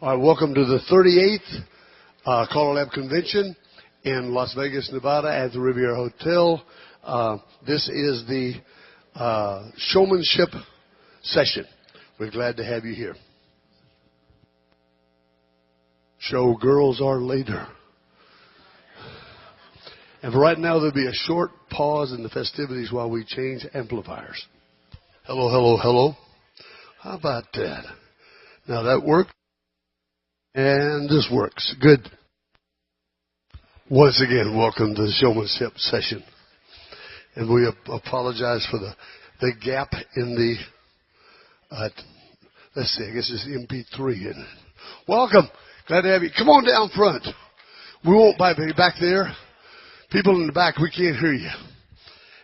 All right, welcome to the 38th CALLERLAB Convention in Las Vegas, Nevada at the Riviera Hotel. This is the Showmanship session. We're glad to have you here. Show girls are later. And for right now, there'll be a short pause in the festivities while we change amplifiers. Hello, hello, hello. How about that? Now that worked. And this works. Good. Once again, welcome to the Showmanship session. And we apologize for the gap in the, let's see, I guess it's MP3. Isn't it? Welcome. Glad to have you. Come on down front. We won't bite you back there. People in the back, we can't hear you.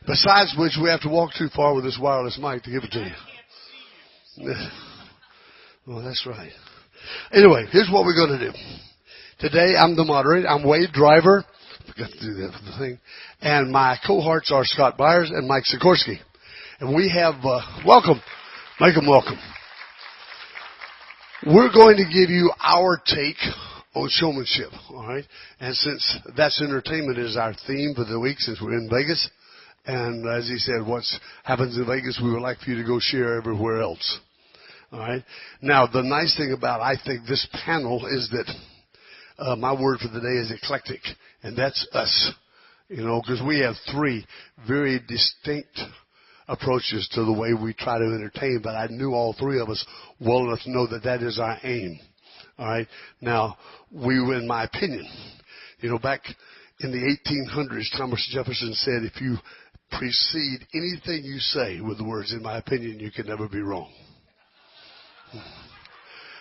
Besides which, we have to walk too far with this wireless mic to give it to you. Well, that's right. Anyway, here's what we're going to do. Today, I'm the moderator. I'm Wade, driver. I forgot to do that for the thing. And my cohorts are Scot, Byars, and Mike Sikorsky. And we have, welcome. Make them welcome. We're going to give you our take on showmanship, all right? And since That's Entertainment is our theme for the week since we're in Vegas, and as he said, what happens in Vegas, we would like for you to go share everywhere else. All right. Now, the nice thing about, I think, this panel is that my word for the day is eclectic, and that's us, you know, because we have three very distinct approaches to the way we try to entertain, but I knew all three of us well enough to know that that is our aim. All right. Now, in my opinion, you know, back in the 1800s, Thomas Jefferson said, if you precede anything you say with the words, in my opinion, you can never be wrong.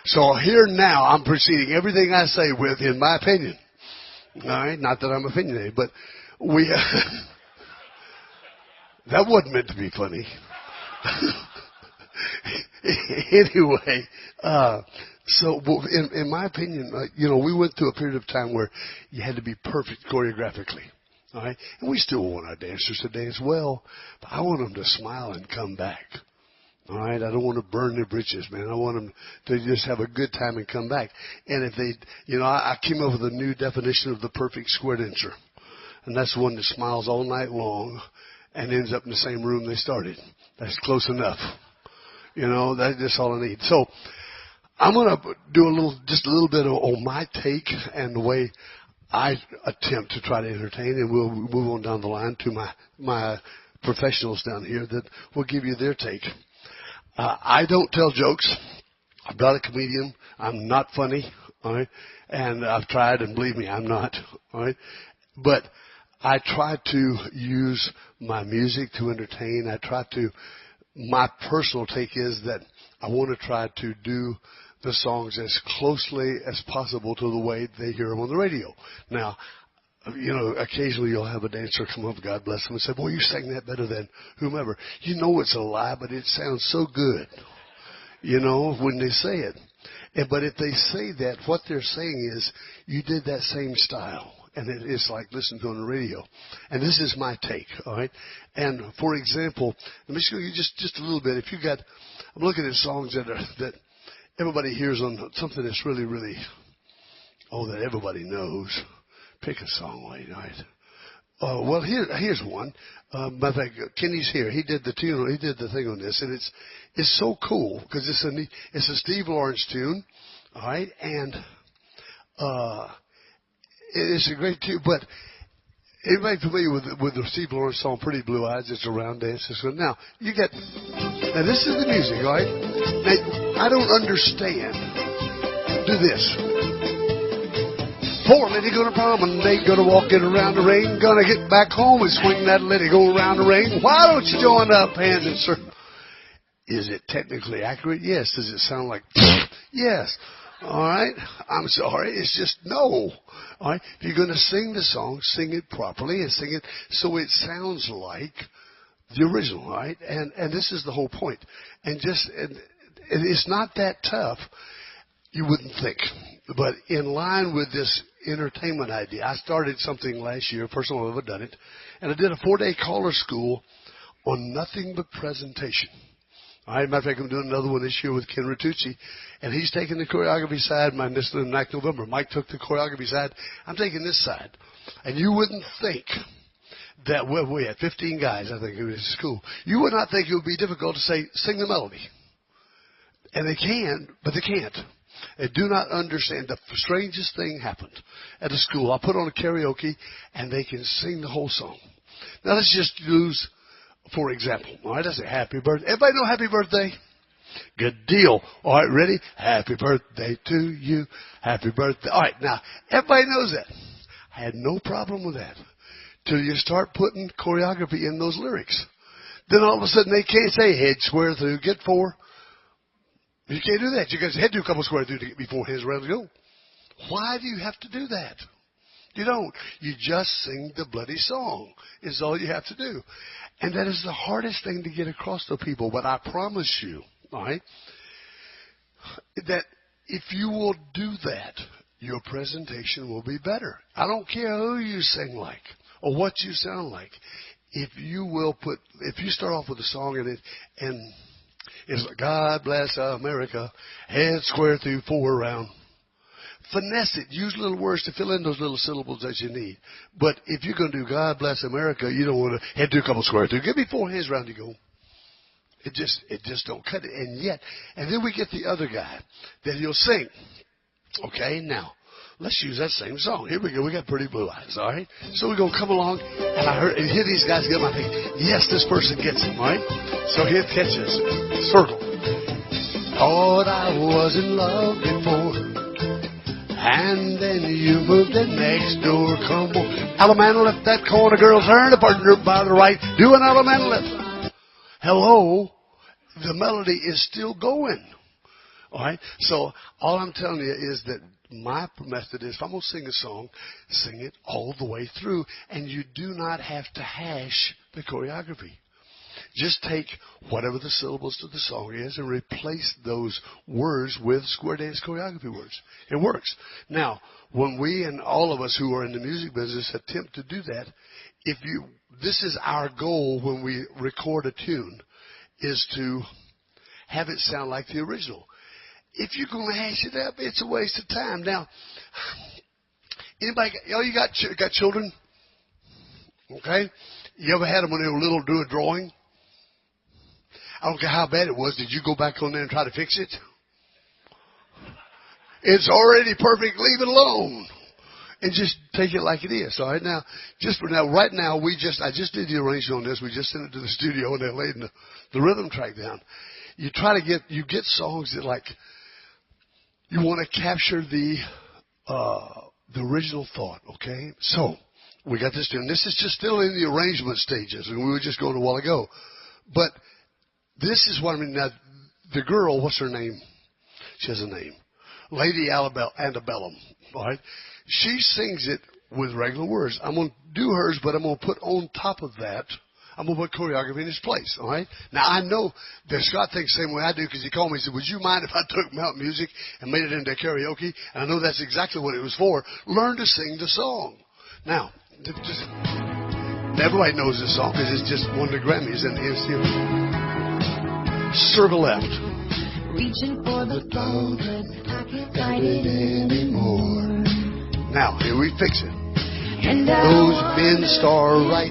So here now, I'm preceding everything I say with, in my opinion. All right? Not that I'm opinionated, but that wasn't meant to be funny. Anyway, so in my opinion, you know, we went through a period of time where you had to be perfect choreographically. All right? And we still want our dancers to dance well, but I want them to smile and come back. All right, I don't want to burn their britches, man. I want them to just have a good time and come back. And if they, you know, I came up with a new definition of the perfect square dancer. And that's the one that smiles all night long and ends up in the same room they started. That's close enough. You know, that's all I need. So I'm going to do just a little bit on my take and the way I attempt to try to entertain. And we'll move on down the line to my professionals down here that will give you their take. I don't tell jokes. I'm not a comedian. I'm not funny, all right? And I've tried, and believe me, I'm not, all right? But I try to use my music to entertain. My personal take is that I want to try to do the songs as closely as possible to the way they hear them on the radio. Now, you know, occasionally you'll have a dancer come up, God bless them, and say, boy, you sang that better than whomever. You know it's a lie, but it sounds so good, you know, when they say it. But if they say that, what they're saying is, you did that same style. And it's like listening to it on the radio. And this is my take, all right? And, for example, let me show you just a little bit. If you got, I'm looking at songs that everybody hears on something that's really, really, that everybody knows. Pick a song, Wade, all right? Well, here's one. Matter of fact, Kenny's here. He did the tune. He did the thing on this, and it's so cool because it's a Steve Lawrence tune, all right? And it's a great tune. But anybody familiar with the Steve Lawrence song "Pretty Blue Eyes"? It's a round dance. Now now this is the music, all right? Now, I don't understand. Do this. Poor lady gonna promenade, gonna walk it around the ring, gonna get back home and swing that lady, go around the ring. Why don't you join up, hands and circle? Is it technically accurate? Yes. Does it sound like, yes. All right. I'm sorry. It's just no. All right. If you're going to sing the song, sing it properly and sing it so it sounds like the original, all right? And this is the whole point. And it's not that tough, you wouldn't think. But in line with this entertainment idea, I started something last year, first time I've ever done it, and I did a 4-day caller school on nothing but presentation. All right, matter of fact, I'm doing another one this year with Ken Ritucci, and he's taking the choreography side. This is next November. Mike took the choreography side. I'm taking this side. And you wouldn't think that we had 15 guys, I think it was school. You would not think it would be difficult to say, sing the melody. And they can, but they can't. They do not understand. The strangest thing happened at a school. I put on a karaoke, and they can sing the whole song. Now, let's just use, for example, all right, I say happy birthday. Everybody know happy birthday? Good deal. All right, ready? Happy birthday to you. Happy birthday. All right, now, everybody knows that. I had no problem with that till you start putting choreography in those lyrics. Then all of a sudden they can't say head square through, get four. You can't do that. You got to head do a couple square through to get before hands around to go. Why do you have to do that? You don't. You just sing the bloody song is all you have to do. And that is the hardest thing to get across to people. But I promise you, all right, that if you will do that, your presentation will be better. I don't care who you sing like or what you sound like. If you start off with a song and it's like, God bless America, head square through four around. Finesse it. Use little words to fill in those little syllables that you need. But if you're going to do God bless America, you don't want to head do a couple square through. Give me four hands around you go. It just don't cut it. And then we get the other guy that he'll sing. Okay, now, let's use that same song. Here we go. We got Pretty Blue Eyes, all right? So we're going to come along, and hear these guys get my thing. Yes, this person gets it, all right? So here it catches. Circle. Thought I was in love before, and then you moved in next door. Come on. Allemande left that corner, girl, turn the partner by the right. Do an Allemande left. Hello. The melody is still going. All right? So all I'm telling you is that my method is if I'm going to sing a song, sing it all the way through. And you do not have to hash the choreography. Just take whatever the syllables to the song is and replace those words with square dance choreography words. It works. Now, when we and all of us who are in the music business attempt to do that, this is our goal when we record a tune, is to have it sound like the original. If you're going to hash it up, it's a waste of time. Now, anybody, you got children? Okay? You ever had them when they were little do a drawing? I don't care how bad it was. Did you go back on there and try to fix it? It's already perfect. Leave it alone. And just take it like it is. All right, now, right now, I just did the arrangement on this. We just sent it to the studio and they're laying the rhythm track down. You get songs that like, you want to capture the original thought, okay? So, we got this tune. This is just still in the arrangement stages, and we were just going a while ago. But this is what I mean. Now, the girl, what's her name? She has a name. Lady Antebellum, all right? She sings it with regular words. I'm going to do hers, but I'm going to put on top of that, I'm going to put choreography in its place, all right? Now, I know that Scott thinks the same way I do because he called me and said, would you mind if I took mountain music and made it into karaoke? And I know that's exactly what it was for. Learn to sing the song. Now, everybody knows this song because it's just won the Grammys and it's here. Circle left. Reaching for the phone, but I can't fight it anymore. Now, here we fix it. And those men star right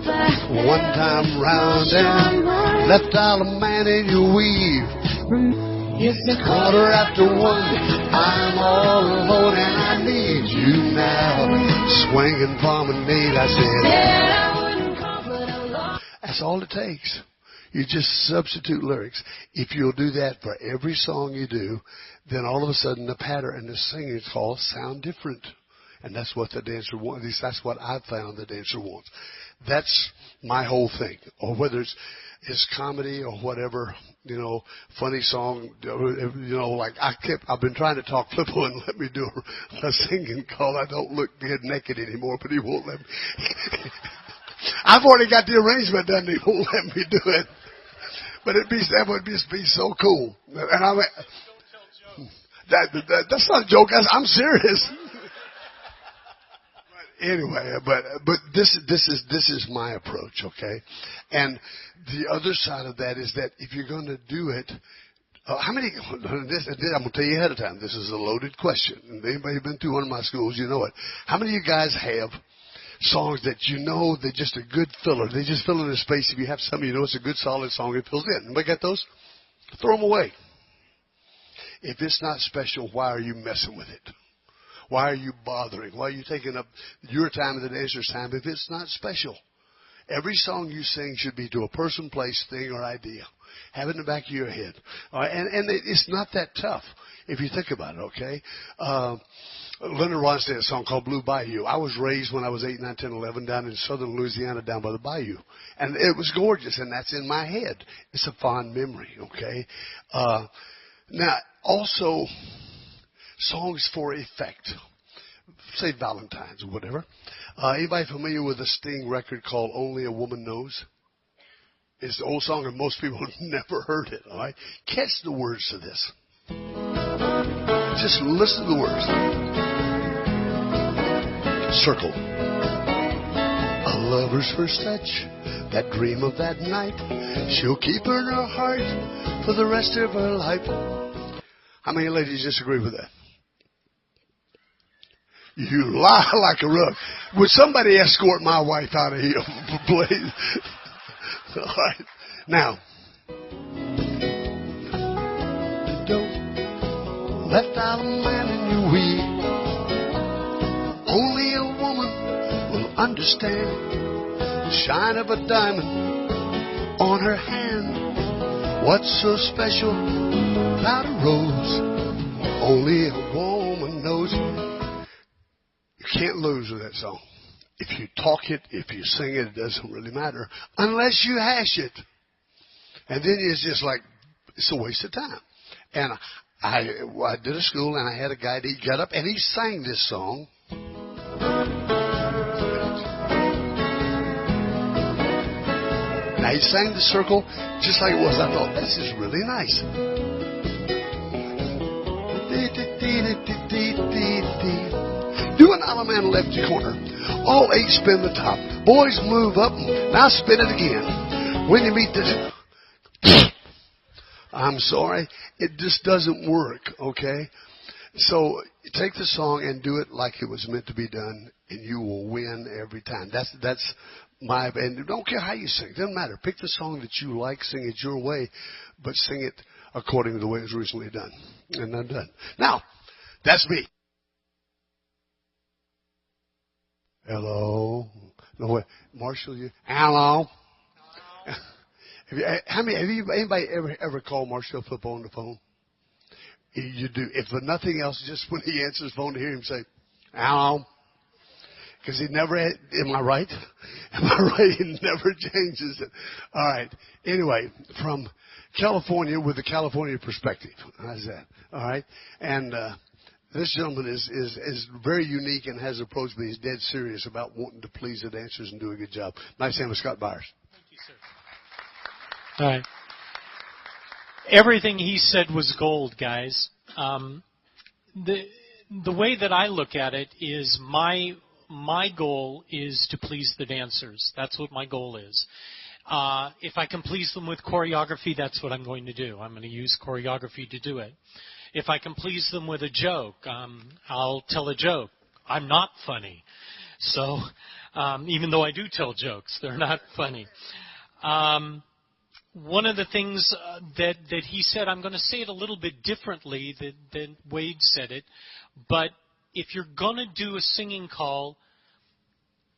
one time round and left Allemande you weave. It's a quarter after one. I'm all alone and I need you now. Swinging promenade, I said. That's all it takes. You just substitute lyrics. If you'll do that for every song you do, then all of a sudden the pattern and the singing call sound different. And that's what the dancer wants. At least that's what I've found the dancer wants. That's my whole thing. Or whether it's comedy or whatever, funny song, like I've been trying to talk Flippo and let me do a singing call. I don't look dead naked anymore, but he won't let me. I've already got the arrangement done. He won't let me do it. But that would just be so cool. And I mean, that's not a joke. I'm serious. Anyway, but this is my approach, okay? And the other side of that is that if you're going to do it, how many? I'm going to tell you ahead of time. This is a loaded question. And anybody who's been through one of my schools, you know it. How many of you guys have songs that you know they're just a good filler? They just fill in a space. If you have something you know it's a good solid song, it fills in. Anybody got those? Throw them away. If it's not special, why are you messing with it? Why are you bothering? Why are you taking up your time and the dancer's time if it's not special? Every song you sing should be to a person, place, thing, or idea. Have it in the back of your head. All right? And it's not that tough if you think about it, okay? Leonard Ronstadt had a song called Blue Bayou. I was raised when I was 8, 9, 10, 11 down in southern Louisiana down by the bayou. And it was gorgeous, and that's in my head. It's a fond memory, okay? Now, also, songs for effect. Say Valentine's or whatever. Anybody familiar with a Sting record called Only a Woman Knows? It's the old song and most people have never heard it, all right? Catch the words to this. Just listen to the words. Circle. A lover's first touch, that dream of that night, she'll keep her in her heart for the rest of her life. How many ladies disagree with that? You lie like a rug. Would somebody escort my wife out of here, please? All right. Now, don't let out a man in your weed. Only a woman will understand the shine of a diamond on her hand. What's so special about a rose? Only a woman knows. You can't lose with that song. If you talk it, if you sing it, it doesn't really matter. Unless you hash it. And then it's just like, it's a waste of time. And I did a school and I had a guy that got up and he sang this song. Now he sang the circle just like it was. I thought, this is really nice. Do an Allemande left corner. All 8 spin the top. Boys move up. Now spin it again. When you meet this, I'm sorry, it just doesn't work, okay? So take the song and do it like it was meant to be done, and you will win every time. That's my, and don't care how you sing. It doesn't matter. Pick the song that you like, sing it your way, but sing it according to the way it was originally done. And I'm done. Now, that's me. Hello. No way. Marshall, you. Hello. Anybody ever called Marshall Flippo on the phone? You do. If for nothing else, just when he answers the phone to hear him say, hello. Because he never, am I right? Am I right? He never changes it. All right. Anyway, from California with the California perspective. How's that? All right. And, this gentleman is very unique and has approached me. He's dead serious about wanting to please the dancers and do a good job. Nice hand with Scott Byars. Thank you, sir. All right. Everything he said was gold, guys. The way that I look at it is my goal is to please the dancers. That's what my goal is. If I can please them with choreography, that's what I'm going to do. I'm going to use choreography to do it. If I can please them with a joke, I'll tell a joke. I'm not funny. So even though I do tell jokes, they're not funny. One of the things that he said, I'm going to say it a little bit differently than Wade said it, but if you're going to do a singing call,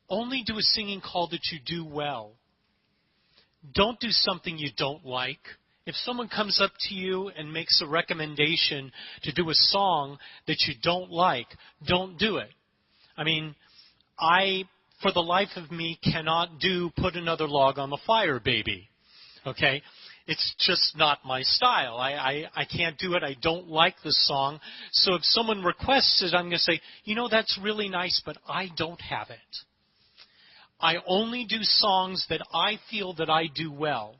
only do a singing call that you do well. Don't do something you don't like. If someone comes up to you and makes a recommendation to do a song that you don't like, don't do it. I mean, I, for the life of me, cannot do Put Another Log on the Fire, Baby. Okay? It's just not my style. I can't do it. I don't like the song. So if someone requests it, I'm going to say, you know, that's really nice, but I don't have it. I only do songs that I feel that I do well.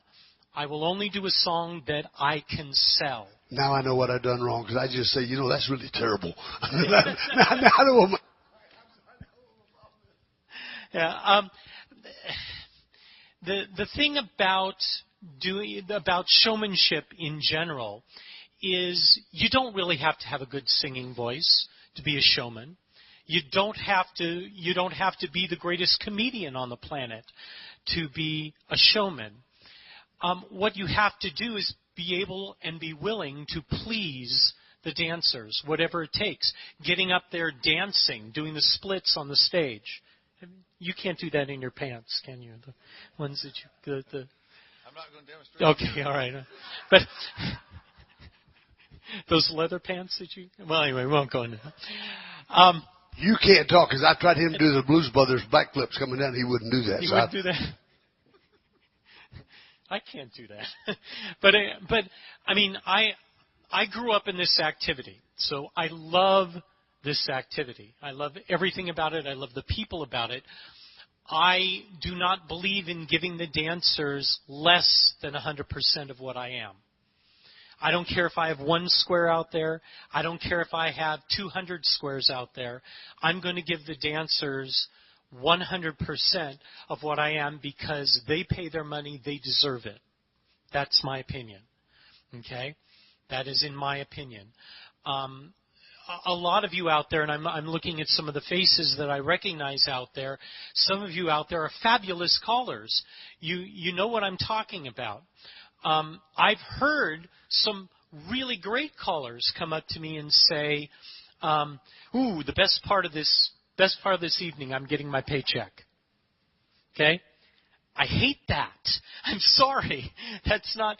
I will only do a song that I can sell. Now I know what I've done wrong because I just say, you know, that's really terrible. Now I know Yeah. The thing about showmanship in general is you don't really have to have a good singing voice to be a showman. You don't have to be the greatest comedian on the planet to be a showman. What you have to do is be able and be willing to please the dancers, whatever it takes. Getting up there, dancing, doing the splits on the stage. You can't do that in your pants, can you? The ones that you... I'm not going to demonstrate. Okay, all right. But those leather pants that you... Well, anyway, we won't go into that. You can't talk, because I tried him to do the Blues Brothers backflips coming down. He wouldn't do that. He wouldn't do that? I can't do that. But I mean, I grew up in this activity, so I love this activity. I love everything about it. I love the people about it. I do not believe in giving the dancers less than 100% of what I am. I don't care if I have 1 square out there. I don't care if I have 200 squares out there. I'm going to give the dancers 100% of what I am because they pay their money. They deserve it. That's my opinion. Okay? That is in my opinion. A lot of you out there, and I'm looking at some of the faces that I recognize out there, some of you out there are fabulous callers. You know what I'm talking about. I've heard some really great callers come up to me and say, the best part of this evening, I'm getting my paycheck. Okay? I hate that. I'm sorry. That's not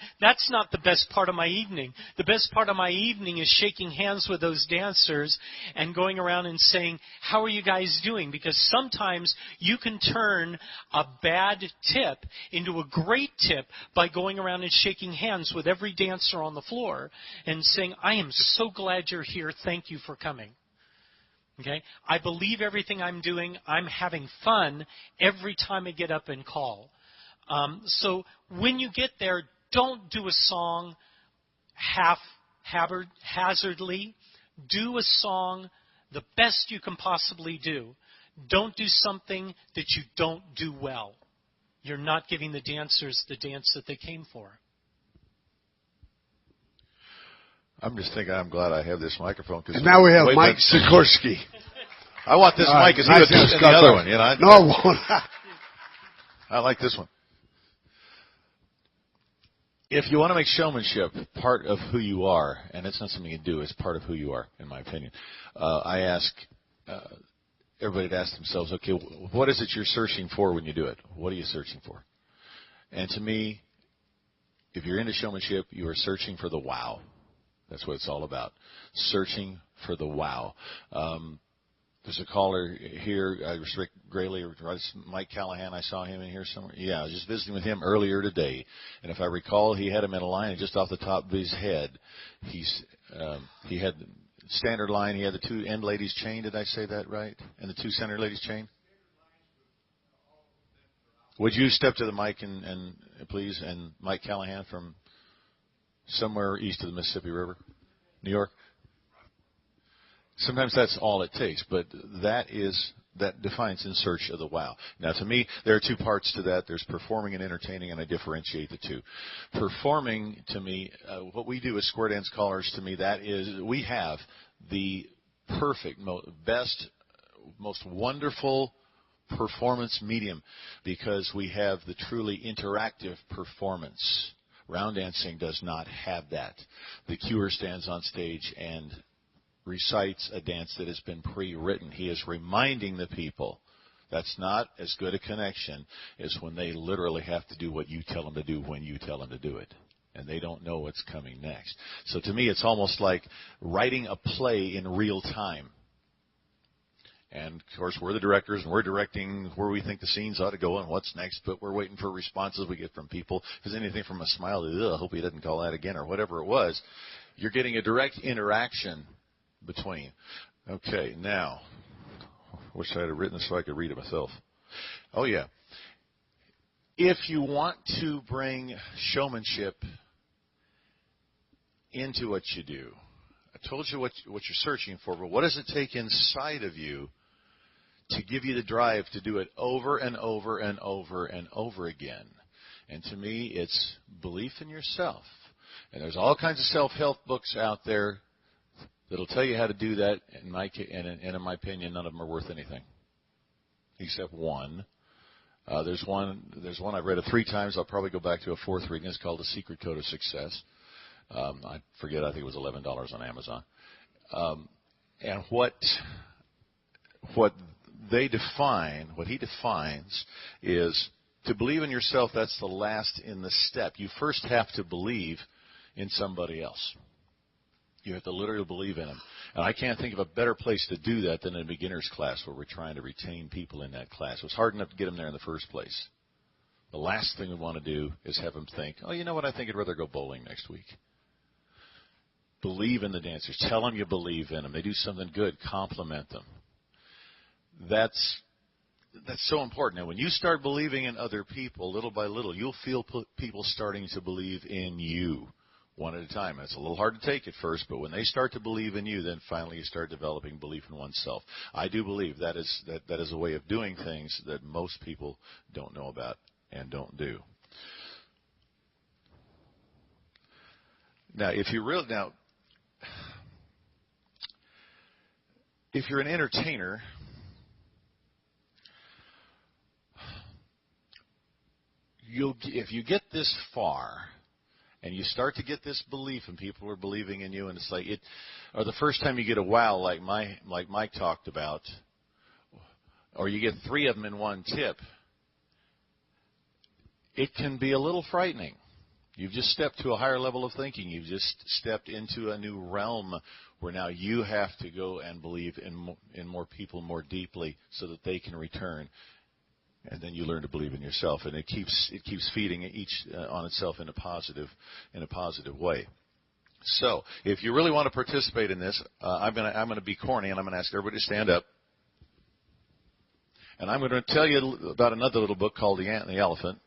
the best part of my evening. The best part of my evening is shaking hands with those dancers and going around and saying, how are you guys doing? Because sometimes you can turn a bad tip into a great tip by going around and shaking hands with every dancer on the floor and saying, I am so glad you're here. Thank you for coming. Okay? I believe everything I'm doing. I'm having fun every time I get up and call. So when you get there, don't do a song haphazardly. Do a song the best you can possibly do. Don't do something that you don't do well. You're not giving the dancers the dance that they came for. I'm just thinking I'm glad I have this microphone. And now we have Mike Sikorsky. I want this mic as nice good as the other one. You know, no, I won't. I like this one. If you want to make showmanship part of who you are, and it's not something you do, it's part of who you are, in my opinion, I ask everybody to ask themselves, okay, what is it you're searching for when you do it? What are you searching for? And to me, if you're into showmanship, you are searching for the wow. That's what it's all about, searching for the wow. There's a caller here, Rick Grayley, or Mike Callahan. I saw him in here somewhere. Yeah, I was just visiting with him earlier today. And if I recall, he had him in a line, and just off the top of his head, he had the standard line. He had the 2 end ladies chained. Did I say that right? And the 2 center ladies chained? Would you step to the mic and please, and Mike Callahan from somewhere east of the Mississippi River, New York. Sometimes that's all it takes, but that defines in search of the wow. Now, to me, there are 2 parts to that. There's performing and entertaining, and I differentiate the 2. Performing, to me, what we do as square dance callers, to me, that is, we have the perfect, best, most wonderful performance medium because we have the truly interactive performance. Round dancing does not have that. The cuer stands on stage and recites a dance that has been pre-written. He is reminding the people. That's not as good a connection as when they literally have to do what you tell them to do when you tell them to do it. And they don't know what's coming next. So to me, it's almost like writing a play in real time. And, of course, we're the directors, and we're directing where we think the scenes ought to go and what's next, but we're waiting for responses we get from people. If there's anything from a smile to, I hope he doesn't call that again, or whatever it was, you're getting a direct interaction between. Okay, now, I wish I had written this so I could read it myself. Oh, yeah. If you want to bring showmanship into what you do, I told you what you're searching for, but what does it take inside of you to give you the drive to do it over and over and over and over again. And to me, it's belief in yourself. And there's all kinds of self-help books out there that'll tell you how to do that. In my opinion, none of them are worth anything, except one. There's one I've read it 3 times. I'll probably go back to a 4th reading. It's called The Secret Code of Success. I forget. I think it was $11 on Amazon. And what he defines is to believe in yourself. That's the last in the step. You first have to believe in somebody else. You have to literally believe in them. And I can't think of a better place to do that than in a beginner's class where we're trying to retain people in that class. It was hard enough to get them there in the first place. The last thing we want to do is have them think, oh, you know what, I think I'd rather go bowling next week. Believe in the dancers. Tell them you believe in them. They do something good. Compliment them. That's so important. Now, when you start believing in other people, little by little, you'll feel people starting to believe in you one at a time. It's a little hard to take at first, but when they start to believe in you, then finally you start developing belief in oneself. I do believe that is a way of doing things that most people don't know about and don't do. Now, if you're an entertainer, if you get this far and you start to get this belief and people are believing in you, and it's like or the first time you get a wow like Mike talked about, or you get 3 of them in one tip, it can be a little frightening. You've just stepped to a higher level of thinking. You've just stepped into a new realm where now you have to go and believe in more people more deeply so that they can return. And then you learn to believe in yourself, and it keeps feeding each on itself in a positive way. So, if you really want to participate in this, I'm going to be corny, and I'm going to ask everybody to stand up. And I'm going to tell you about another little book called The Ant and the Elephant.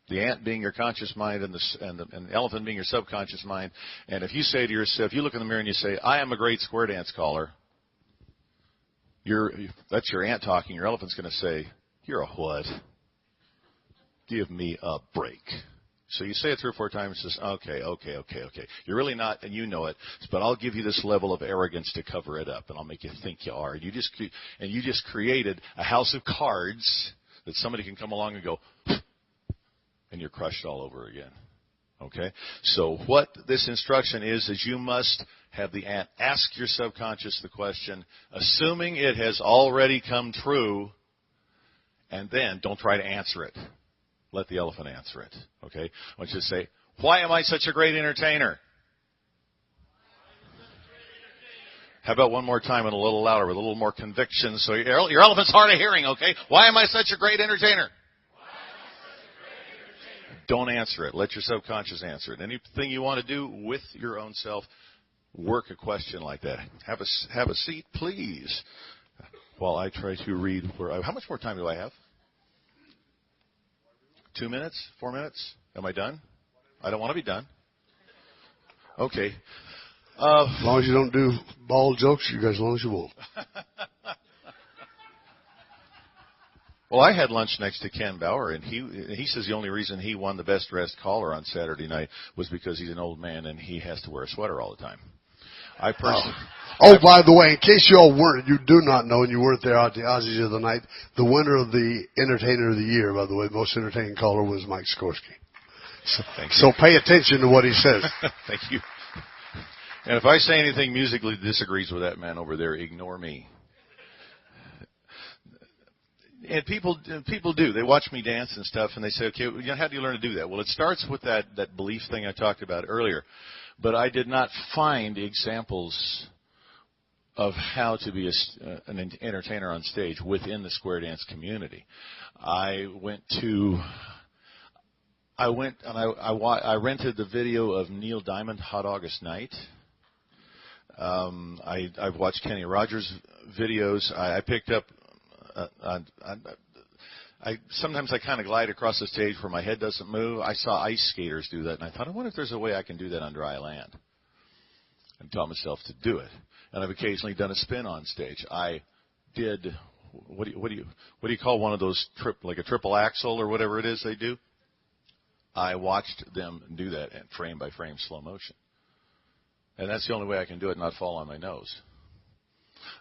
The ant being your conscious mind, and the elephant being your subconscious mind. And if you say to yourself, you look in the mirror and you say, "I am a great square dance caller," that's your ant talking. Your elephant's going to say, "You're a what? Give me a break." So you say it 3 or 4 times and says, okay. You're really not, and you know it, but I'll give you this level of arrogance to cover it up, and I'll make you think you are. And you just created a house of cards that somebody can come along and go, and you're crushed all over again. Okay? So what this instruction is you must have the ant ask your subconscious the question, assuming it has already come true, and then don't try to answer it. Let the elephant answer it. Okay? I want you to say, why am I such a great entertainer? How about one more time and a little louder with a little more conviction so your elephant's hard of hearing, okay? Why am I such a great entertainer? Don't answer it. Let your subconscious answer it. Anything you want to do with your own self, work a question like that. Have a seat, please, while I try to read. How much more time do I have? 2 minutes? 4 minutes? Am I done? I don't want to be done. Okay. As long as you don't do bald jokes, you guys, as long as you won't. Well, I had lunch next to Ken Bauer, and he says the only reason he won the best dressed caller on Saturday night was because he's an old man and he has to wear a sweater all the time. I personally. By the way, in case you all you do not know, and you weren't there at the Aussies the other night, the winner of the Entertainer of the Year, by the way, most entertaining caller, was Mike Sikorsky. So pay attention to what he says. Thank you. And if I say anything musically disagrees with that man over there, ignore me. And people do. They watch me dance and stuff, and they say, okay, how do you learn to do that? Well, it starts with that belief thing I talked about earlier. But I did not find examples of how to be an entertainer on stage within the square dance community. I rented the video of Neil Diamond, Hot August Night. I've watched Kenny Rogers videos. I picked up. Sometimes I kind of glide across the stage where my head doesn't move. I saw ice skaters do that, and I thought, I wonder if there's a way I can do that on dry land. And taught myself to do it. And I've occasionally done a spin on stage. I did what do you call one of those like a triple axle or whatever it is they do? I watched them do that in frame by frame slow motion. And that's the only way I can do it and not fall on my nose.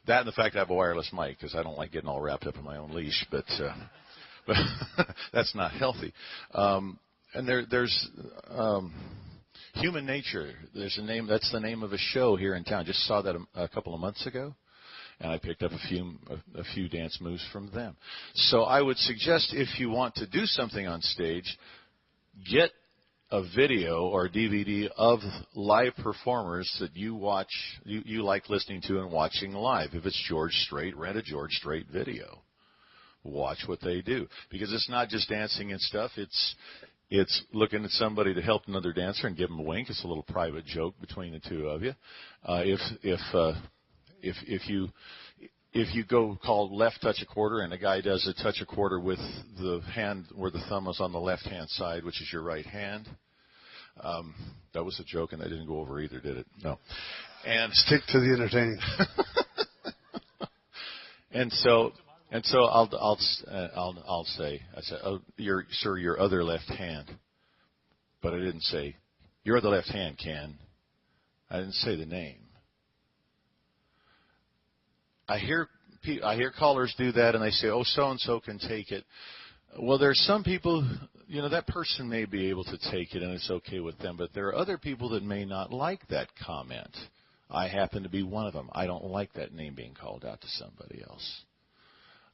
That and the fact I have a wireless mic, because I don't like getting all wrapped up in my own leash, but that's not healthy. And there's Human Nature. There's a name. That's the name of a show here in town. Just saw that a couple of months ago, and I picked up a few dance moves from them. So I would suggest, if you want to do something on stage, get a video or DVD of live performers that you watch, you like listening to and watching live. If it's George Strait, rent a George Strait video. Watch what they do, because it's not just dancing and stuff. It's looking at somebody to help another dancer and give them a wink. It's a little private joke between the two of you. If you go call left touch a quarter and a guy does a touch a quarter with the hand where the thumb is on the left hand side, which is your right hand. That was a joke, and that didn't go over either, did it? No. And stick to the entertaining. and so I'll say, oh, your other left hand. But I didn't say, your other left hand, Ken. I didn't say the name. I hear callers do that, and they say, oh, so-and-so can take it. Well, there's some people, that person may be able to take it, and it's okay with them, but there are other people that may not like that comment. I happen to be one of them. I don't like that name being called out to somebody else.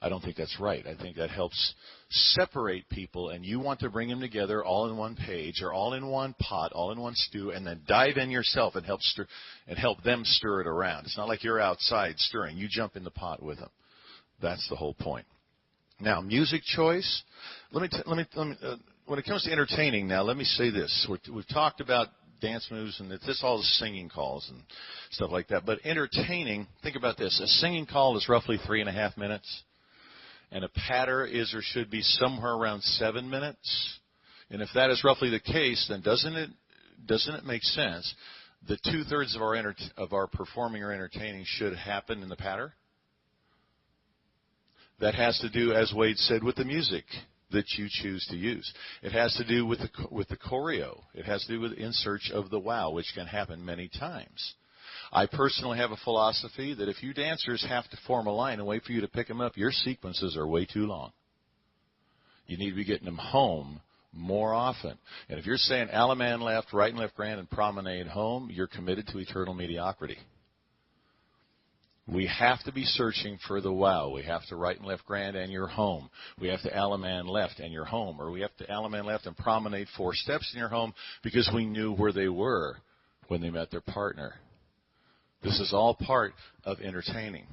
I don't think that's right. I think that helps separate people, and you want to bring them together all in one page or all in one pot, all in one stew, and then dive in yourself and help them stir it around. It's not like you're outside stirring. You jump in the pot with them. That's the whole point. Now, music choice. When it comes to entertaining, now let me say this: we've talked about dance moves, and this all is singing calls and stuff like that. But entertaining, think about this: a singing call is roughly 3.5 minutes. And a patter is or should be somewhere around 7 minutes. And if that is roughly the case, then doesn't it make sense that 2/3 of our performing or entertaining should happen in the patter? That has to do, as Wade said, with the music that you choose to use. It has to do with the choreo. It has to do with in search of the wow, which can happen many times. I personally have a philosophy that if you dancers have to form a line and wait for you to pick them up, your sequences are way too long. You need to be getting them home more often. And if you're saying Alaman left, right and left grand, and promenade home, you're committed to eternal mediocrity. We have to be searching for the wow. We have to right and left grand and you're home. We have to Alaman left and you're home. Or we have to Alaman left and promenade 4 steps in your home because we knew where they were when they met their partner. This is all part of entertaining.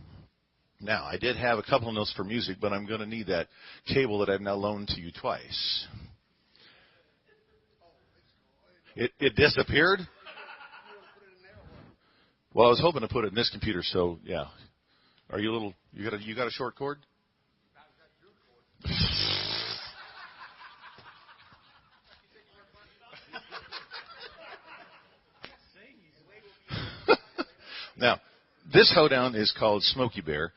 Now, I did have a couple of notes for music, but I'm going to need that cable that I've now loaned to you twice. It disappeared? Well, I was hoping to put it in this computer, so yeah. Are you a little? You got a short cord? Now, this hoedown is called Smokey Bear,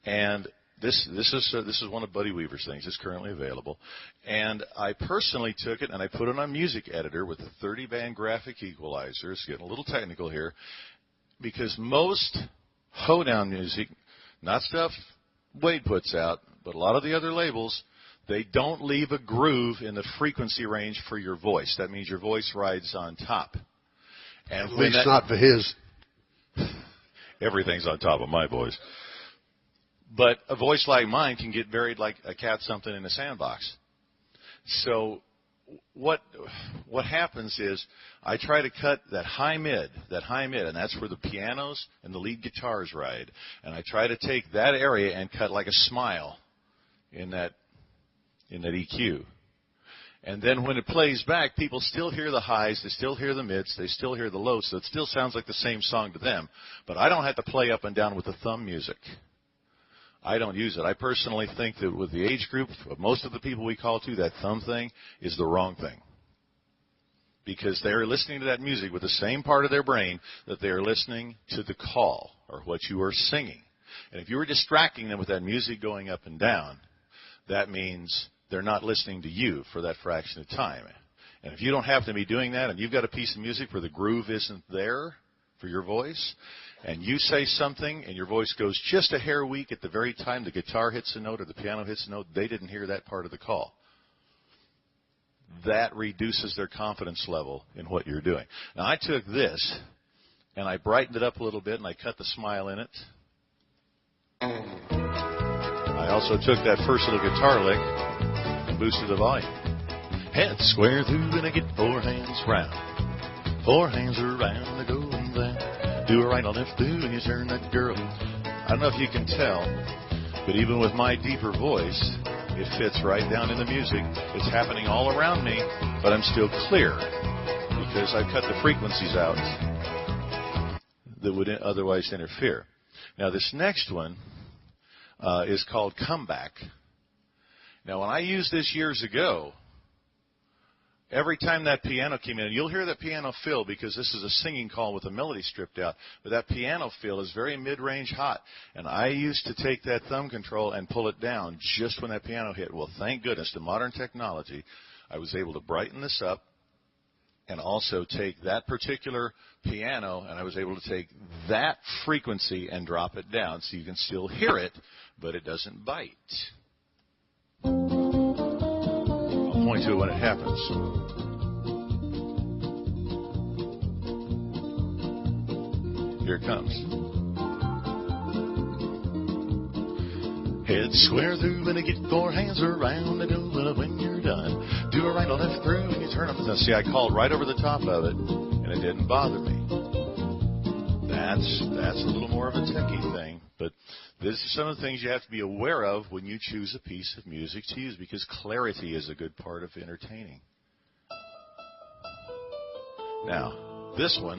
and this is one of Buddy Weaver's things. It's currently available, and I personally took it and I put it on Music Editor with a 30-band graphic equalizer. It's getting a little technical here, because most hoedown music, not stuff Wade puts out, but a lot of the other labels, they don't leave a groove in the frequency range for your voice. That means your voice rides on top. And at least not for his. Everything's on top of my voice. But a voice like mine can get buried like a cat something in a sandbox. So what happens is I try to cut that high mid, and that's where the pianos and the lead guitars ride. And I try to take that area and cut like a smile in that EQ. And then when it plays back, people still hear the highs, they still hear the mids, they still hear the lows, so it still sounds like the same song to them. But I don't have to play up and down with the thumb music. I don't use it. I personally think that with the age group of most of the people we call to, that thumb thing is the wrong thing. Because they're listening to that music with the same part of their brain that they are listening to the call or what you are singing. And if you were distracting them with that music going up and down, that means they're not listening to you for that fraction of time. And if you don't happen to be doing that, and you've got a piece of music where the groove isn't there for your voice, and you say something and your voice goes just a hair weak at the very time the guitar hits a note or the piano hits a note, they didn't hear that part of the call. That reduces their confidence level in what you're doing. Now, I took this, and I brightened it up a little bit, and I cut the smile in it. I also took that first little guitar lick and boosted the volume. Head square through, and I get 4 hands round. 4 hands around, I go and then do a right and left through, and you turn that girl. I don't know if you can tell, but even with my deeper voice, it fits right down in the music. It's happening all around me, but I'm still clear because I've cut the frequencies out that would otherwise interfere. Now, this next one is called Comeback. Now, when I used this years ago, every time that piano came in, and you'll hear that piano fill because this is a singing call with the melody stripped out, but that piano fill is very mid-range hot. And I used to take that thumb control and pull it down just when that piano hit. Well, thank goodness to modern technology, I was able to brighten this up and also take that particular piano, and I was able to take that frequency and drop it down so you can still hear it, but it doesn't bite. I'll point to it when it happens. Here it comes. Head square through and I get 4 hands around the door when you're done. Do a right or left through and you turn up. Now, see, I called right over the top of it, and it didn't bother me. That's a little more of a techie thing, but this is some of the things you have to be aware of when you choose a piece of music to use, because clarity is a good part of entertaining. Now, this one,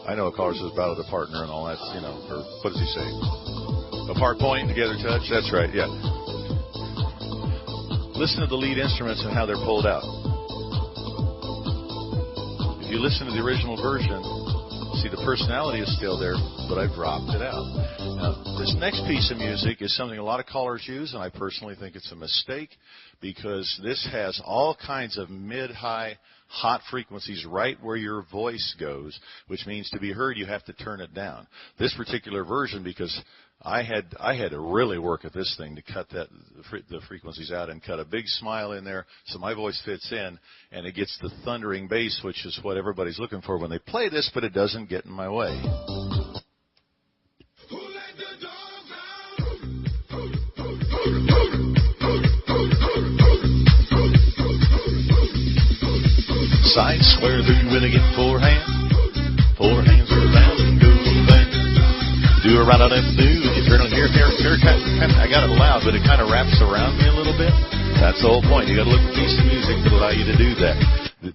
I know a caller says bow to the partner and all that, you know, or what does he say? Apart point, together touch, that's right, yeah. Listen to the lead instruments and how they're pulled out. If you listen to the original version, see, the personality is still there, but I've dropped it out. Now, this next piece of music is something a lot of callers use, and I personally think it's a mistake because this has all kinds of mid-high hot frequencies right where your voice goes, which means to be heard, you have to turn it down. This particular version, because I had to really work at this thing to cut the frequencies out and cut a big smile in there so my voice fits in, and it gets the thundering bass, which is what everybody's looking for when they play this, but it doesn't get in my way. Side square through and I get 4 hands. 4 hands around and go back. Do a right on left through and you turn on here. I got it loud, but it kind of wraps around me a little bit. That's the whole point. You got to look for a piece of music that will allow you to do that.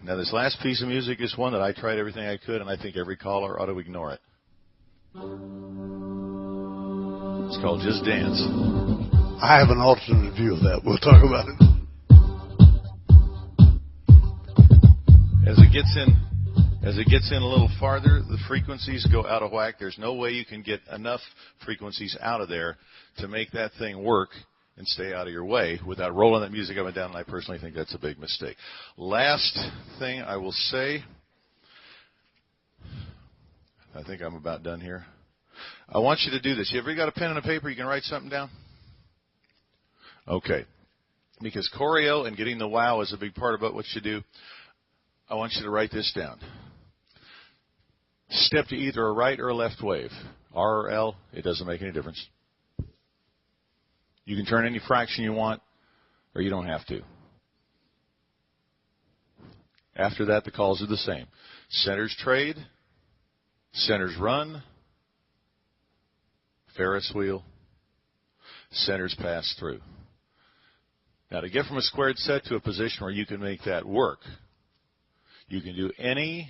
Now, this last piece of music is one that I tried everything I could, and I think every caller ought to ignore it. It's called Just Dance. I have an alternate view of that. We'll talk about it. As it gets in a little farther, the frequencies go out of whack. There's no way you can get enough frequencies out of there to make that thing work and stay out of your way without rolling that music up and down, and I personally think that's a big mistake. Last thing I will say, I think I'm about done here. I want you to do this. You ever got a pen and a paper you can write something down? Okay. Because choreo and getting the wow is a big part about what you do. I want you to write this down. Step to either a right or a left wave. R or L, it doesn't make any difference. You can turn any fraction you want, or you don't have to. After that, the calls are the same. Centers trade, centers run, Ferris wheel, centers pass through. Now, to get from a squared set to a position where you can make that work, you can do any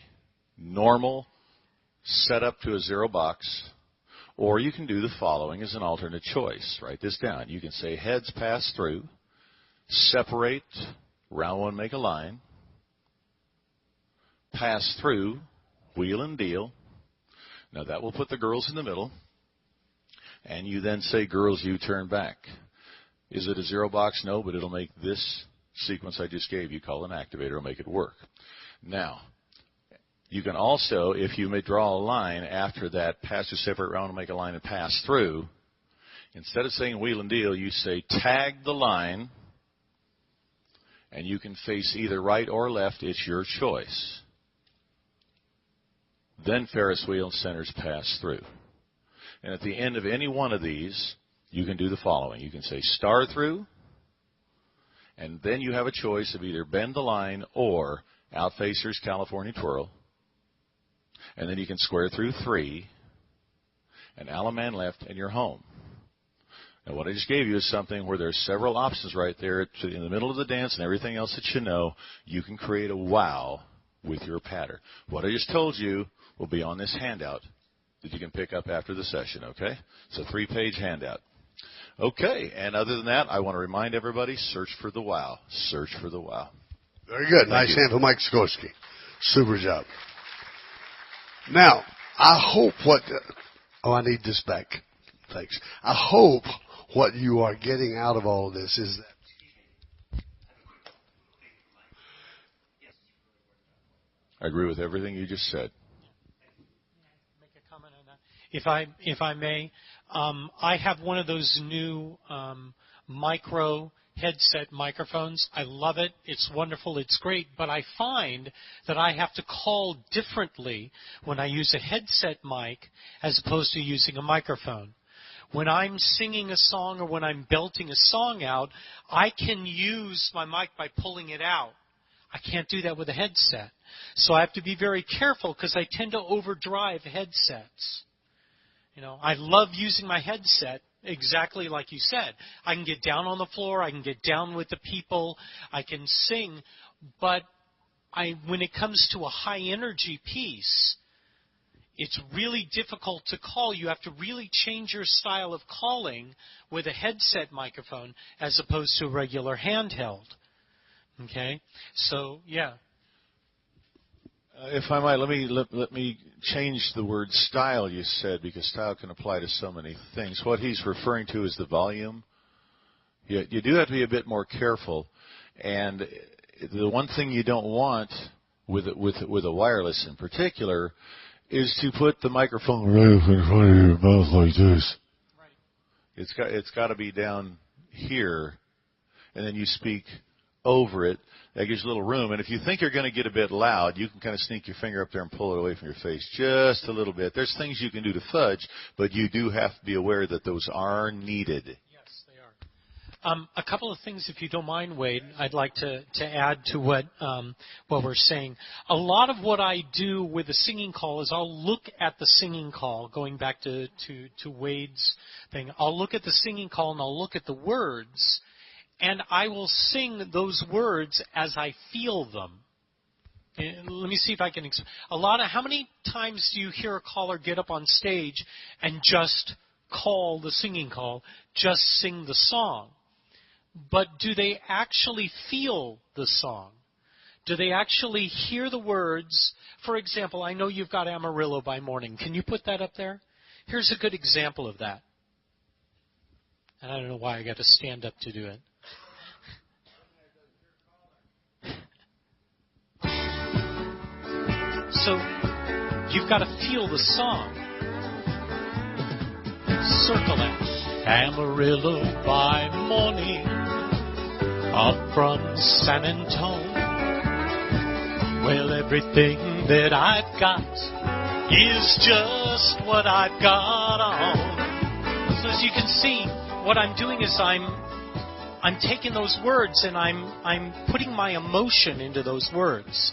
normal setup to a 0 box, or you can do the following as an alternate choice. Write this down. You can say heads pass through, separate, round 1 make a line, pass through, wheel and deal, Now that will put the girls in the middle. And you then say, girls, you turn back. Is it a zero box? No, but it'll make this sequence I just gave you called an activator. It'll make it work. Now, you can also, if you may draw a line after that pass to separate round and make a line and pass through, instead of saying wheel and deal, you say tag the line, and you can face either right or left. It's your choice. Then Ferris wheel and centers pass through. And at the end of any one of these, you can do the following. You can say star through, and then you have a choice of either bend the line or outfacers California twirl. And then you can square through 3, and Alaman left, and you're home. Now, what I just gave you is something where there's several options right there in the middle of the dance and everything else that you know. You can create a wow with your patter. What I just told you will be on this handout that you can pick up after the session, okay? It's a 3-page handout. Okay, and other than that, I want to remind everybody, search for the wow. Search for the wow. Very good. Nice hand from Mike Sikorsky. Super job. Now, I hope I need this back. Thanks. I hope what you are getting out of all of this is that. I agree with everything you just said. Make a comment on that. If I may, I have one of those new micro headset microphones. I love it. It's wonderful. It's great. But I find that I have to call differently when I use a headset mic as opposed to using a microphone. When I'm singing a song or when I'm belting a song out, I can use my mic by pulling it out. I can't do that with a headset. So I have to be very careful because I tend to overdrive headsets. You know, I love using my headset exactly like you said. I can get down on the floor. I can get down with the people. I can sing. But when it comes to a high-energy piece, it's really difficult to call. You have to really change your style of calling with a headset microphone as opposed to a regular handheld. Okay? So, yeah. If I might, let me change the word style you said, because style can apply to so many things. What he's referring to is the volume. You do have to be a bit more careful. And the one thing you don't want with a wireless in particular is to put the microphone right in front of your mouth like this. Right. It's got to be down here, and then you speak over it. That gives you a little room. And if you think you're going to get a bit loud, you can kind of sneak your finger up there and pull it away from your face just a little bit. There's things you can do to fudge, but you do have to be aware that those are needed. Yes, they are. A couple of things, if you don't mind, Wade, I'd like to add to what we're saying. A lot of what I do with the singing call is I'll look at the singing call, going back to Wade's thing. I'll look at the singing call and I'll look at the words, and I will sing those words as I feel them. And let me see if I can. How many times do you hear a caller get up on stage and just call the singing call, just sing the song? But do they actually feel the song? Do they actually hear the words? For example, I know you've got Amarillo by Morning. Can you put that up there? Here's a good example of that. And I don't know why I got to stand up to do it. So you've got to feel the song. Circle it. Amarillo by morning, up from San Antone. Well, everything that I've got is just what I've got on. So as you can see, what I'm doing is I'm taking those words and I'm putting my emotion into those words.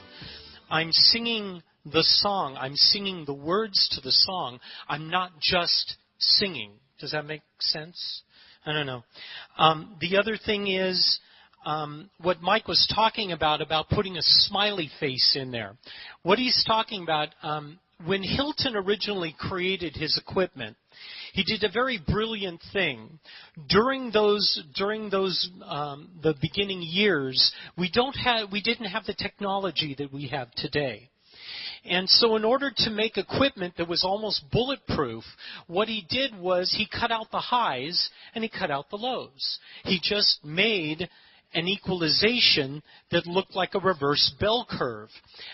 I'm singing the song. I'm singing the words to the song. I'm not just singing. Does that make sense? I don't know. The other thing is what Mike was talking about putting a smiley face in there. What he's talking about, when Hilton originally created his equipment, he did a very brilliant thing. During the beginning years, we didn't have the technology that we have today. And so in order to make equipment that was almost bulletproof, what he did was he cut out the highs and he cut out the lows. He just made an equalization that looked like a reverse bell curve.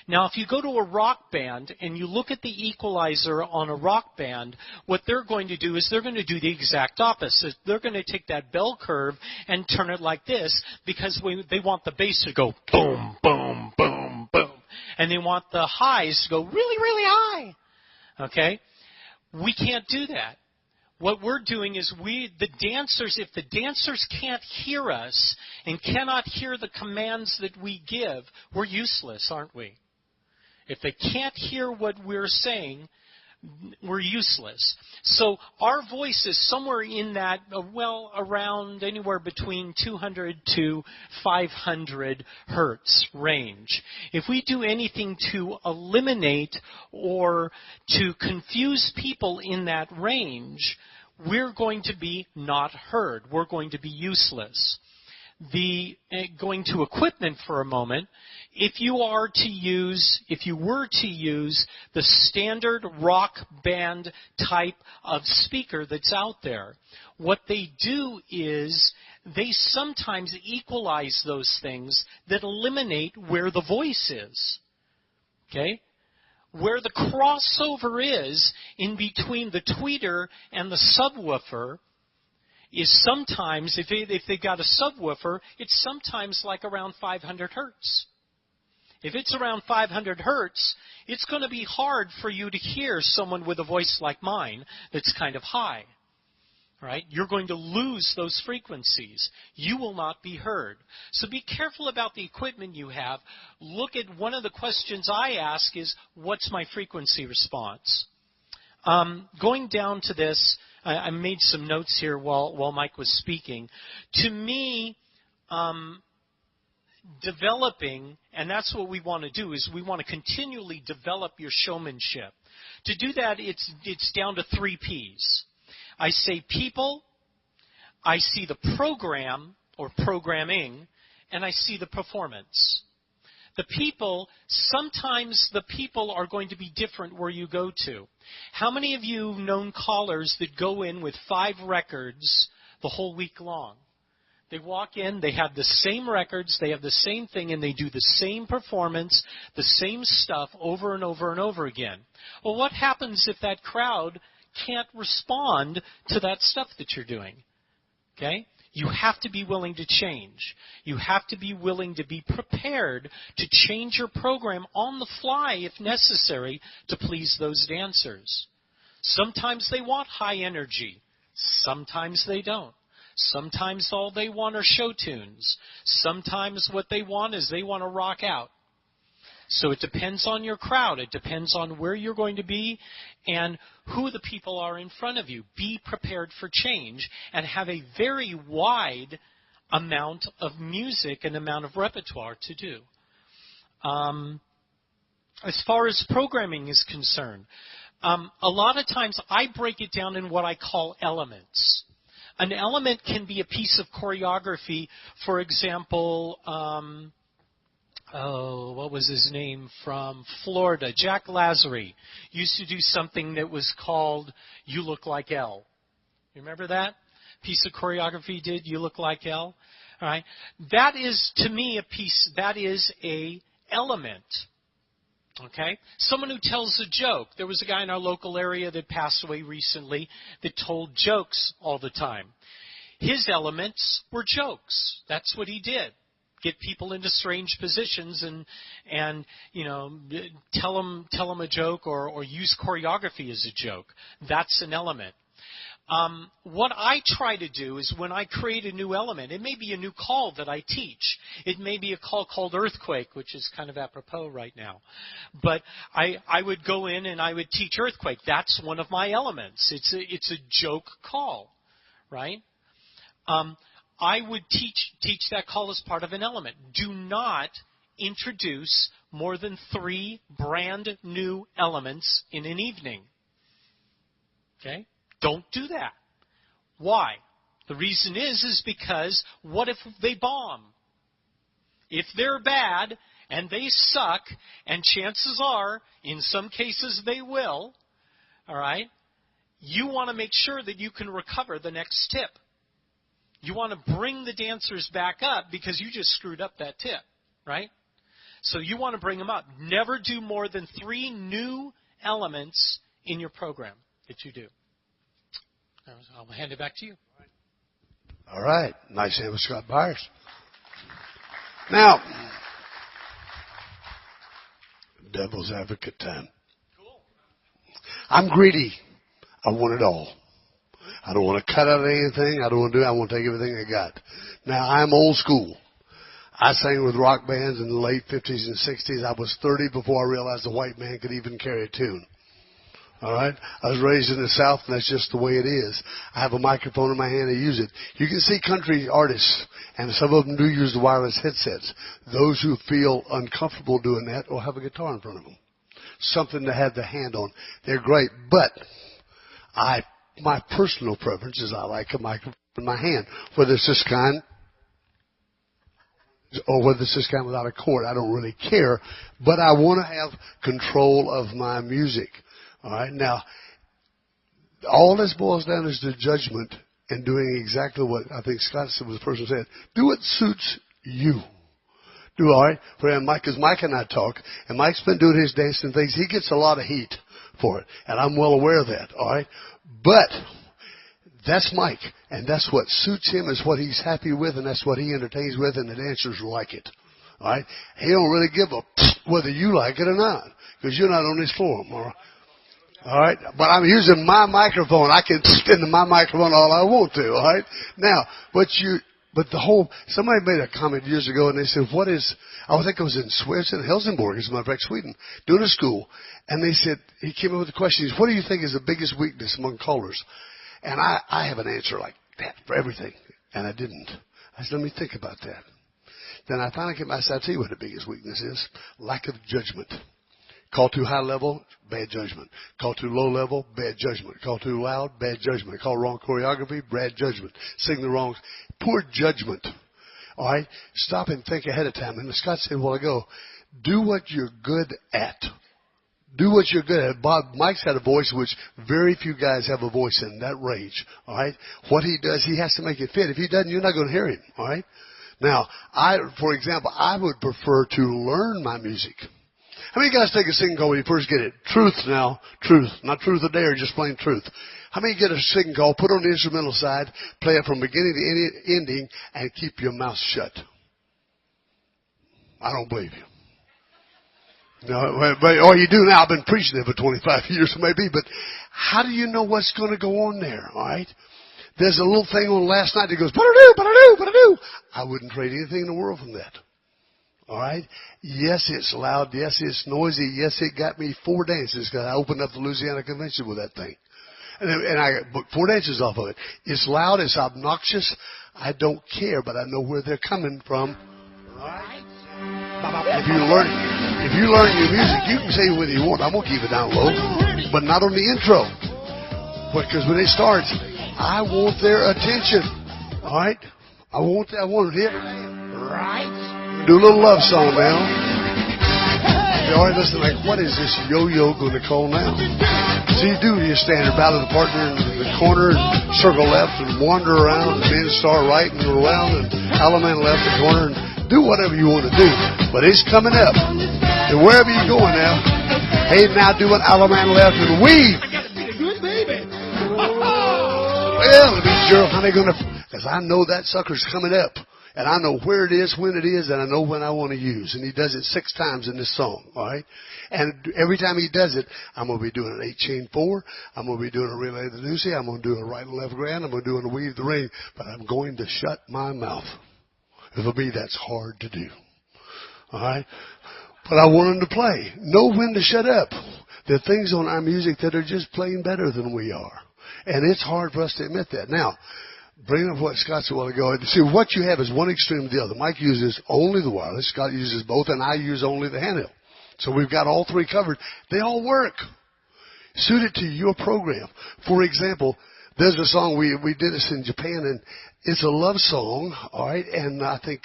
Now, if you go to a rock band and you look at the equalizer on a rock band, what they're going to do is they're going to do the exact opposite. They're going to take that bell curve and turn it like this because they want the bass to go boom, boom, boom, boom. And they want the highs to go really, really high. Okay? We can't do that. What we're doing is if the dancers can't hear us and cannot hear the commands that we give, we're useless, aren't we? If they can't hear what we're saying, we're useless. So our voice is somewhere in that, around anywhere between 200 to 500 hertz range. If we do anything to eliminate or to confuse people in that range, we're going to be not heard. We're going to be useless. Going to equipment for a moment, if you were to use the standard rock band type of speaker that's out there, what they do is they sometimes equalize those things that eliminate where the voice is. Okay? Where the crossover is in between the tweeter and the subwoofer is sometimes, if they've got a subwoofer, it's sometimes like around 500 hertz. If it's around 500 hertz, it's going to be hard for you to hear someone with a voice like mine that's kind of high. Right? You're going to lose those frequencies. You will not be heard. So be careful about the equipment you have. Look at one of the questions I ask is, what's my frequency response? Going down to this, I made some notes here while Mike was speaking. To me, developing, and that's what we want to do, is we want to continually develop your showmanship. To do that, it's down to 3 Ps. I say people, I see the program or programming, and I see the performance. The people, sometimes the people are going to be different where you go to. How many of you have known callers that go in with 5 records the whole week long? They walk in, they have the same records, they have the same thing, and they do the same performance, the same stuff over and over and over again. Well, what happens if that crowd can't respond to that stuff that you're doing? Okay? You have to be willing to change. You have to be willing to be prepared to change your program on the fly if necessary to please those dancers. Sometimes they want high energy. Sometimes they don't. Sometimes all they want are show tunes. Sometimes what they want is they want to rock out. So it depends on your crowd. It depends on where you're going to be and who the people are in front of you. Be prepared for change and have a very wide amount of music and amount of repertoire to do. As far as programming is concerned, a lot of times I break it down in what I call elements. An element can be a piece of choreography. For example, what was his name from Florida? Jack Lazary used to do something that was called You Look Like L. You remember that piece of choreography he did, You Look Like L? All right. That is, to me, that is a element. Okay? Someone who tells a joke. There was a guy in our local area that passed away recently that told jokes all the time. His elements were jokes. That's what he did. Get people into strange positions and you know, tell them a joke or use choreography as a joke. That's an element. What I try to do is when I create a new element, it may be a new call that I teach. It may be a call called Earthquake, which is kind of apropos right now. But I would go in and I would teach Earthquake. That's one of my elements. It's a joke call, right? I would teach that call as part of an element. Do not introduce more than 3 brand new elements in an evening. Okay? Don't do that. Why? The reason is because what if they bomb? If they're bad and they suck, and chances are, in some cases they will, all right, you want to make sure that you can recover the next tip. You want to bring the dancers back up because you just screwed up that tip, right? So you want to bring them up. Never do more than 3 new elements in your program that you do. I'll hand it back to you. All right. Nice hand with Scott Byars. Now, devil's advocate time. I'm greedy. I want it all. I don't want to cut out anything. I don't want to do it. I want to take everything I got. Now, I'm old school. I sang with rock bands in the late 50s and 60s. I was 30 before I realized a white man could even carry a tune. All right? I was raised in the South, and that's just the way it is. I have a microphone in my hand. I use it. You can see country artists, and some of them do use the wireless headsets. Those who feel uncomfortable doing that will have a guitar in front of them. Something to have the hand on. They're great. But my personal preference is I like a microphone in my hand, whether it's this kind or whether it's this kind without a cord. I don't really care, but I want to have control of my music. All right. Now, all this boils down is to judgment and doing exactly what I think Scott said, was the person who said, do what suits you. Do all right. For Mike, because Mike and I talk, and Mike's been doing his dancing things. He gets a lot of heat for it, and I'm well aware of that. All right. But that's Mike, and that's what suits him, is what he's happy with, and that's what he entertains with, and the dancers like it. All right? He don't really give a whether you like it or not, because you're not on his forum. All right? But I'm using my microphone. I can into my microphone all I want to. All right? Now, somebody made a comment years ago, and they said, I think it was in Helsingborg, as a matter of fact, Sweden, doing a school, and they said, he came up with the question, what do you think is the biggest weakness among callers? And I have an answer like that for everything, and I didn't. I said, let me think about that. Then I finally came, I said, I'll tell you what the biggest weakness is, lack of judgment. Call too high level, bad judgment. Call too low level, bad judgment. Call too loud, bad judgment. Call wrong choreography, bad judgment. Sing the wrong, poor judgment. All right? Stop and think ahead of time. And Scott said a while ago, do what you're good at. Do what you're good at. Mike's had a voice which very few guys have a voice in that range. All right? What he does, he has to make it fit. If he doesn't, you're not going to hear him. All right? Now, for example, I would prefer to learn my music. How many guys take a singing call when you first get it? Truth now. Truth. Not truth or dare, just plain truth. How many get a singing call, put on the instrumental side, play it from beginning to ending, and keep your mouth shut? I don't believe you. No, but, or you do now. I've been preaching it for 25 years maybe, but how do you know what's going to go on there, all right? There's a little thing on last night that goes, ba-da-doo, ba-da-doo, ba-da-doo. I wouldn't trade anything in the world from that. All right? Yes, it's loud. Yes, it's noisy. Yes, it got me 4 dances because I opened up the Louisiana Convention with that thing. And I booked 4 dances off of it. It's loud. It's obnoxious. I don't care, but I know where they're coming from. All right? If you learn your music, you can say whether you want. I'm going to keep it down low, but not on the intro. Because when it starts, I want their attention. All right? I want it here. Right? Do a little love song now. You already listen like, what is this yo-yo going to call now? So you do your standard battle of the partner in the corner, and circle left, and wander around, and then star right and around, and element left the corner, and do whatever you want to do. But it's coming up. And wherever you're going now, hey, now do an element left and weave. I got to be a good baby. Well, it means you're honey going to, because I know that sucker's coming up. And I know where it is, when it is, and I know when I want to use. And he does it 6 times in this song, all right? And every time he does it, I'm going to be doing an 8-chain-4. I'm going to be doing a relay the deuce. I'm going to do a right and left grand. I'm going to do a weave the ring. But I'm going to shut my mouth. For me, that's hard to do, all right? But I want him to play. Know when to shut up. There are things on our music that are just plain better than we are. And it's hard for us to admit that. Now, bringing up what Scott said a while ago, see, what you have is one extreme to the other. Mike uses only the wireless. Scott uses both, and I use only the handheld. So we've got all 3 covered. They all work. Suit it to your program. For example, there's a song, we did this in Japan, and it's a love song, all right? And I think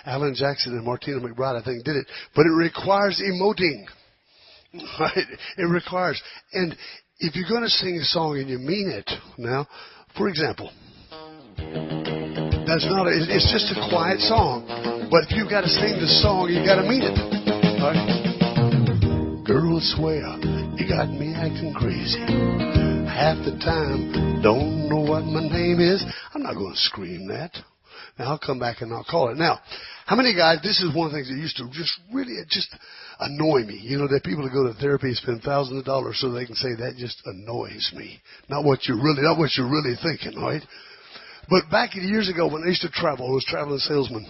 Alan Jackson and Martina McBride, I think, did it. But it requires emoting. Right? It requires. And if you're going to sing a song and you mean it, now, for example, that's not. It's just a quiet song. But if you've got to sing the song, you got to mean it. Right? Girl, swear you got me acting crazy. Half the time, don't know what my name is. I'm not going to scream that. Now, I'll come back and I'll call it. Now, how many guys, this is one of the things that used to just really just annoy me. You know, that people that go to therapy and spend thousands of dollars so they can say, that just annoys me. Not what you're really thinking, right? But back years ago when I used to travel, I was a traveling salesman.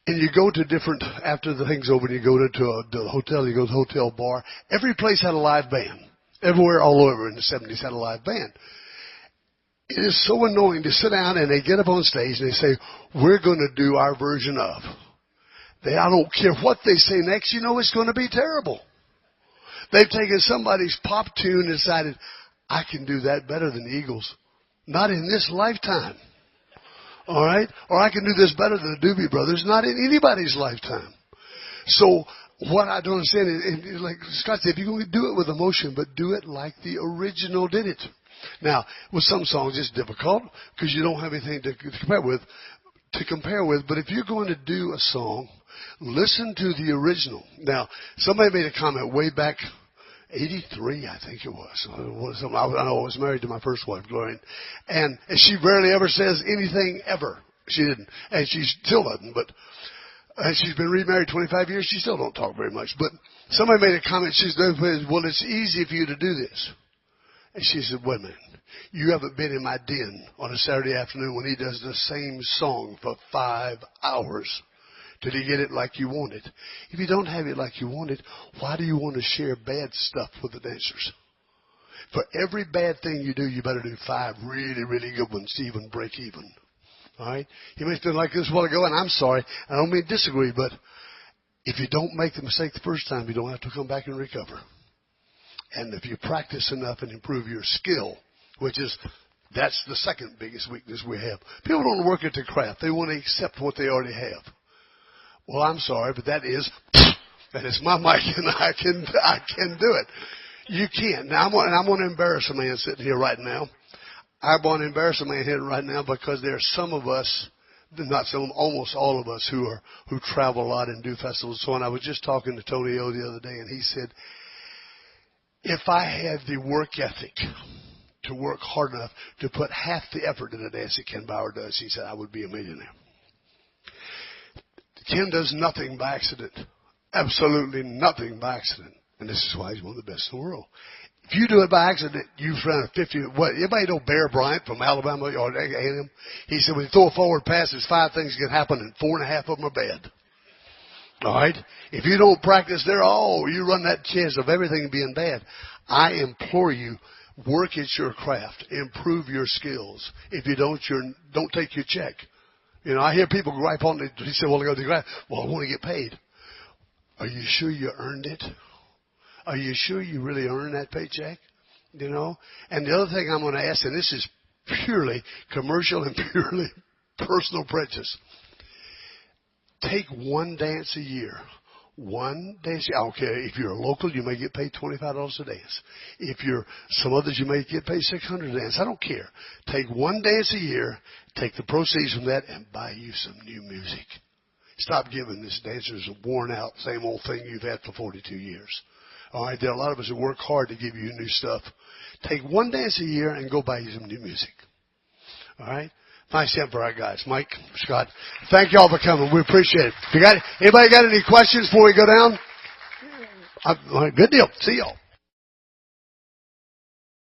And you go to different, after the thing's over, you go to a hotel, you go to a hotel bar. Every place had a live band. Everywhere, all over in the 70s had a live band. It is so annoying to sit down and they get up on stage and they say, we're going to do our version of. I don't care what they say next, you know it's going to be terrible. They've taken somebody's pop tune and decided, I can do that better than the Eagles. Not in this lifetime. All right? Or I can do this better than the Doobie Brothers. Not in anybody's lifetime. So what I don't understand is, like Scott said, if you're going to do it with emotion, but do it like the original did it. Now, with some songs, it's difficult because you don't have anything to compare with. But if you're going to do a song, listen to the original. Now, somebody made a comment way back, 83, I think it was. I know I was married to my first wife, Gloria, and she rarely ever says anything ever. She didn't, and she still doesn't. But she's been remarried 25 years. She still don't talk very much. But somebody made a comment. She said, "Well, it's easy for you to do this." And she said, wait a minute, you haven't been in my den on a Saturday afternoon when he does the same song for 5 hours. Did he get it like you want it? If you don't have it like you want it, why do you want to share bad stuff with the dancers? For every bad thing you do, you better do 5 really, really good ones to even break even. All right? You may have been like this a while ago, and I'm sorry. I don't mean to disagree, but if you don't make the mistake the first time, you don't have to come back and recover. And if you practice enough and improve your skill, that's the second biggest weakness we have. People don't work at their craft. They want to accept what they already have. Well, I'm sorry, but that is my mic, and I can do it. You can't. Now, I'm going to embarrass a man sitting here right now. I want to embarrass a man here right now because there are some of us, not some, almost all of us who travel a lot and do festivals. So, and I was just talking to Tony O the other day, and he said, if I had the work ethic to work hard enough to put half the effort in a dance that Ken Bauer does, he said, I would be a millionaire. Ken does nothing by accident. Absolutely nothing by accident. And this is why he's one of the best in the world. If you do it by accident, you've run a 50. Anybody know Bear Bryant from Alabama or A&M? He said, when you throw a forward pass, there's 5 things that can happen, and 4.5 of them are bad. All right? If you don't practice there, you run that chance of everything being bad. I implore you, work at your craft. Improve your skills. If you don't take your check. You know, I hear people gripe on it. He said, well, I go to the craft. Well, I want to get paid. Are you sure you earned it? Are you sure you really earned that paycheck? You know? And the other thing I'm going to ask, and this is purely commercial and purely personal prejudice. Take one dance a year. One dance. I don't care. If you're a local, you may get paid $25 a dance. If you're some others, you may get paid $600 a dance. I don't care. Take one dance a year. Take the proceeds from that and buy you some new music. Stop giving these dancers a worn out, same old thing you've had for 42 years. All right. There are a lot of us who work hard to give you new stuff. Take one dance a year and go buy you some new music. All right. Nice hand for our guys. Mike, Scott, thank y'all for coming. We appreciate it. Anybody got any questions before we go down? All right, good deal. See y'all.